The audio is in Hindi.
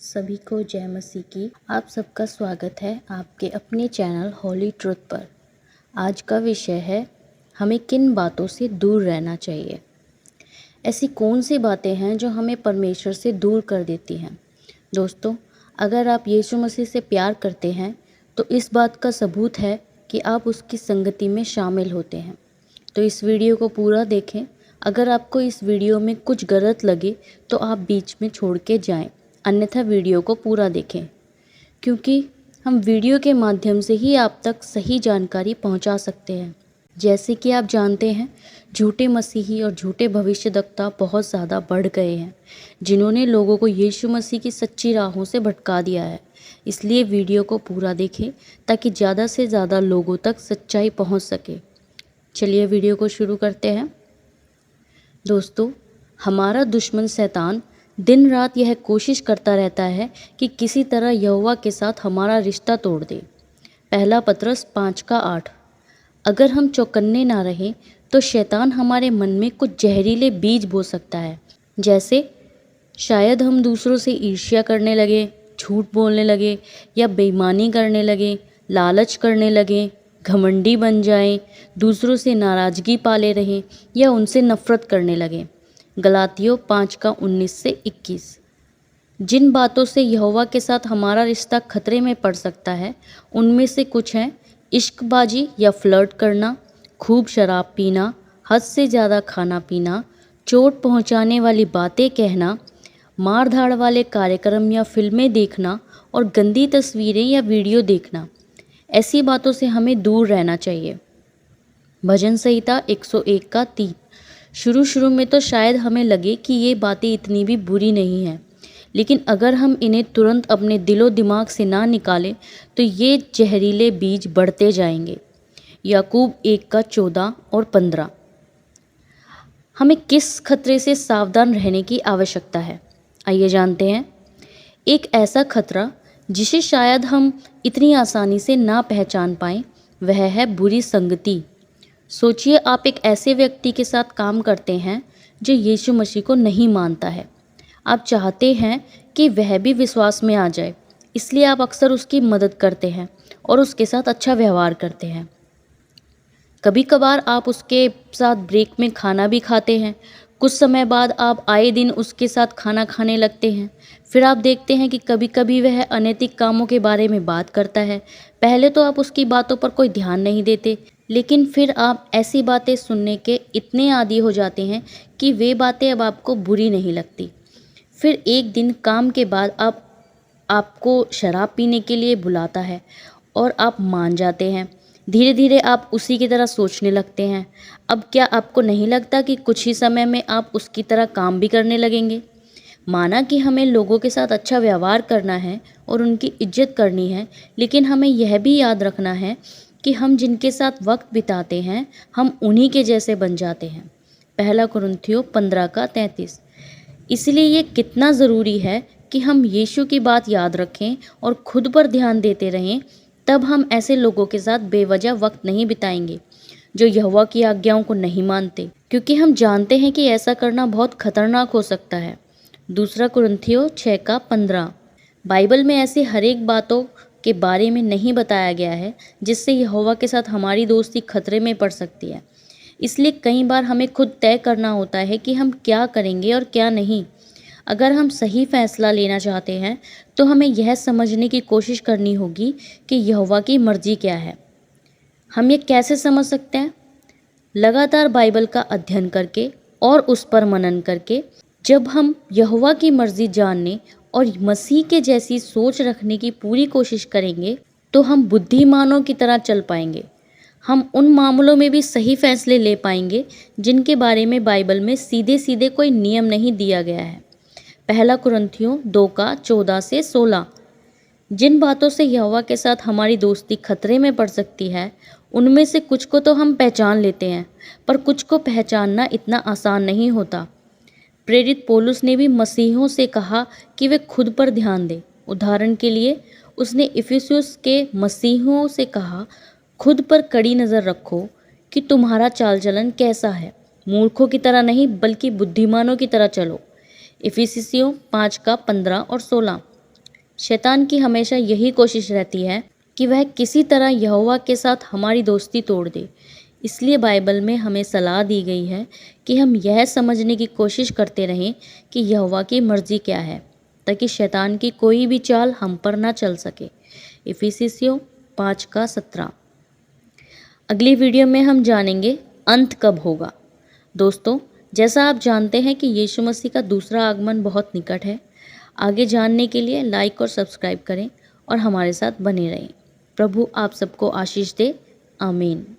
सभी को जय मसीह की। आप सबका स्वागत है आपके अपने चैनल होली ट्रुथ पर। आज का विषय है हमें किन बातों से दूर रहना चाहिए। ऐसी कौन सी बातें हैं जो हमें परमेश्वर से दूर कर देती हैं। दोस्तों, अगर आप यीशु मसीह से प्यार करते हैं तो इस बात का सबूत है कि आप उसकी संगति में शामिल होते हैं। तो इस वीडियो को पूरा देखें। अगर आपको इस वीडियो में कुछ गलत लगे तो आप बीच में छोड़ के जाएं, अन्यथा वीडियो को पूरा देखें, क्योंकि हम वीडियो के माध्यम से ही आप तक सही जानकारी पहुंचा सकते हैं। जैसे कि आप जानते हैं, झूठे मसीही और झूठे भविष्यद्वक्ता बहुत ज़्यादा बढ़ गए हैं, जिन्होंने लोगों को यीशु मसीह की सच्ची राहों से भटका दिया है। इसलिए वीडियो को पूरा देखें ताकि ज़्यादा से ज़्यादा लोगों तक सच्चाई पहुंच सके। चलिए वीडियो को शुरू करते हैं। दोस्तों, हमारा दुश्मन शैतान दिन रात यह कोशिश करता रहता है कि किसी तरह यहोवा के साथ हमारा रिश्ता तोड़ दे। पहला पतरस 5:8। अगर हम चौकन्ने ना रहें तो शैतान हमारे मन में कुछ जहरीले बीज बो सकता है, जैसे शायद हम दूसरों से ईर्ष्या करने लगे, झूठ बोलने लगे या बेईमानी करने लगे, लालच करने लगे, घमंडी बन जाएं, दूसरों से नाराज़गी पाले रहें या उनसे नफ़रत करने लगें। गलातियों 5:19-21। जिन बातों से यहोवा के साथ हमारा रिश्ता खतरे में पड़ सकता है उनमें से कुछ हैं इश्कबाजी या फ्लर्ट करना, खूब शराब पीना, हद से ज़्यादा खाना पीना, चोट पहुंचाने वाली बातें कहना, मार धाड़ वाले कार्यक्रम या फिल्में देखना और गंदी तस्वीरें या वीडियो देखना। ऐसी बातों से हमें दूर रहना चाहिए। भजन संहिता 101:3। शुरू में तो शायद हमें लगे कि ये बातें इतनी भी बुरी नहीं हैं, लेकिन अगर हम इन्हें तुरंत अपने दिलो दिमाग से ना निकालें तो ये जहरीले बीज बढ़ते जाएंगे। याकूब 1:14 और 15। हमें किस खतरे से सावधान रहने की आवश्यकता है, आइए जानते हैं। एक ऐसा खतरा जिसे शायद हम इतनी आसानी से ना पहचान पाएं, वह है बुरी संगति। सोचिए, आप एक ऐसे व्यक्ति के साथ काम करते हैं जो यीशु मसीह को नहीं मानता है। आप चाहते हैं कि वह भी विश्वास में आ जाए, इसलिए आप अक्सर उसकी मदद करते हैं और उसके साथ अच्छा व्यवहार करते हैं। कभी कभार आप उसके साथ ब्रेक में खाना भी खाते हैं। कुछ समय बाद आप आए दिन उसके साथ खाना खाने लगते हैं। फिर आप देखते हैं कि कभी कभी वह अनैतिक कामों के बारे में बात करता है। पहले तो आप उसकी बातों पर कोई ध्यान नहीं देते, लेकिन फिर आप ऐसी बातें सुनने के इतने आदी हो जाते हैं कि वे बातें अब आपको बुरी नहीं लगती। फिर एक दिन काम के बाद आपको शराब पीने के लिए बुलाता है और आप मान जाते हैं। धीरे धीरे आप उसी की तरह सोचने लगते हैं। अब क्या आपको नहीं लगता कि कुछ ही समय में आप उसकी तरह काम भी करने लगेंगे? माना कि हमें लोगों के साथ अच्छा व्यवहार करना है और उनकी इज्जत करनी है, लेकिन हमें यह भी याद रखना है कि हम जिनके साथ वक्त बिताते हैं हम उन्हीं के जैसे बन जाते हैं। पहला कुरिन्थियों 15:33। इसलिए ये कितना ज़रूरी है कि हम यीशु की बात याद रखें और खुद पर ध्यान देते रहें। तब हम ऐसे लोगों के साथ बेवजह वक्त नहीं बिताएंगे जो यहोवा की आज्ञाओं को नहीं मानते, क्योंकि हम जानते हैं कि ऐसा करना बहुत खतरनाक हो सकता है। दूसरा कुरिन्थियों 6:15। बाइबल में ऐसे हर एक बातों के बारे में नहीं बताया गया है जिससे यहोवा के साथ हमारी दोस्ती खतरे में पड़ सकती है। इसलिए कई बार हमें खुद तय करना होता है कि हम क्या करेंगे और क्या नहीं। अगर हम सही फैसला लेना चाहते हैं तो हमें यह समझने की कोशिश करनी होगी कि यहोवा की मर्जी क्या है। हम ये कैसे समझ सकते हैं? लगातार बाइबल का अध्ययन करके और उस पर मनन करके। जब हम यहोवा की मर्जी जानने और मसीह के जैसी सोच रखने की पूरी कोशिश करेंगे तो हम बुद्धिमानों की तरह चल पाएंगे। हम उन मामलों में भी सही फैसले ले पाएंगे जिनके बारे में बाइबल में सीधे सीधे कोई नियम नहीं दिया गया है। पहला कुरिन्थियों 2:14-16। जिन बातों से यहोवा के साथ हमारी दोस्ती खतरे में पड़ सकती है उनमें से कुछ को तो हम पहचान लेते हैं, पर कुछ को पहचानना इतना आसान नहीं होता। प्रेरित पौलुस ने भी मसीहों से कहा कि वे खुद पर ध्यान दें। उदाहरण के लिए उसने इफिसुस के मसीहों से कहा, खुद पर कड़ी नज़र रखो कि तुम्हारा चाल चलन कैसा है, मूर्खों की तरह नहीं बल्कि बुद्धिमानों की तरह चलो। इफिसियों 5:15 और 16। शैतान की हमेशा यही कोशिश रहती है कि वह किसी तरह यहोवा के साथ हमारी दोस्ती तोड़ दे। इसलिए बाइबल में हमें सलाह दी गई है कि हम यह समझने की कोशिश करते रहें कि यहोवा की मर्जी क्या है, ताकि शैतान की कोई भी चाल हम पर ना चल सके। इफिसियों 5:17। अगली वीडियो में हम जानेंगे अंत कब होगा। दोस्तों, जैसा आप जानते हैं कि यीशु मसीह का दूसरा आगमन बहुत निकट है। आगे जानने के लिए लाइक और सब्सक्राइब करें और हमारे साथ बने रहें। प्रभु आप सबको आशीष दे। आमीन।